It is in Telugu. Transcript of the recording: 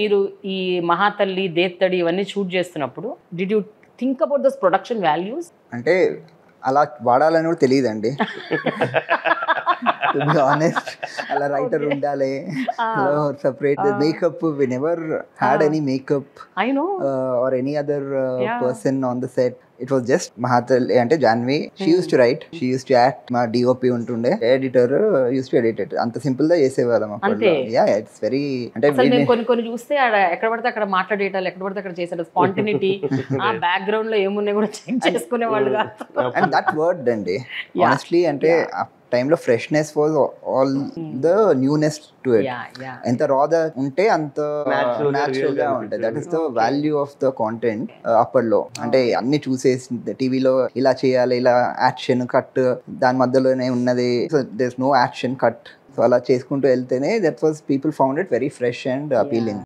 మీరు ఈ మహాతల్లి, దేత్తడి ఇవన్నీ షూట్ చేస్తున్నప్పుడు did you think about those production values? అంటే అలా వాడాలని కూడా తెలియదండి. టు బి ఆనెస్ట్, అలా రైటర్ ఉండాలి, separate makeup. We never had any makeup or any other person on the set. It was just Mahathalli అంటే Jahnavi. She uses to write, she uses to act. మా డిఓపి ఉంటుండే, editor uses to edit it. అంత సింపుల్ గా చేసేవాళ్ళం అప్పుడు. యా, ఇట్స్ వెరీ అంటే కొన్ని చూస్తే ఎక్కడ పడితే అక్కడ మాట్లాడేటాలు, ఎక్కడ పడితే అక్కడ చేసేట స్పాంటినిటీ, ఆ బ్యాక్గ్రౌండ్ లో ఏమున్నాయి కూడా చెక్ చేసుకునే వాళ్ళు కాదు. అండ్ దట్ వర్డ్ అండి ఆనెస్ట్లీ. అంటే టైంలో freshness was all the newness to it. ఎంత రాగా ఉంటే అంత న్యాచురల్ గా ఉంటాయి. That is the value of the content అప్పట్లో. అంటే అన్ని చూసేసి టీవీలో ఇలా చేయాలి, ఇలా యాక్షన్ కట్ దాని మధ్యలోనే ఉన్నది, so there is no action cut. So అలా చేసుకుంటూ వెళ్తేనే that was people found it very fresh and appealing.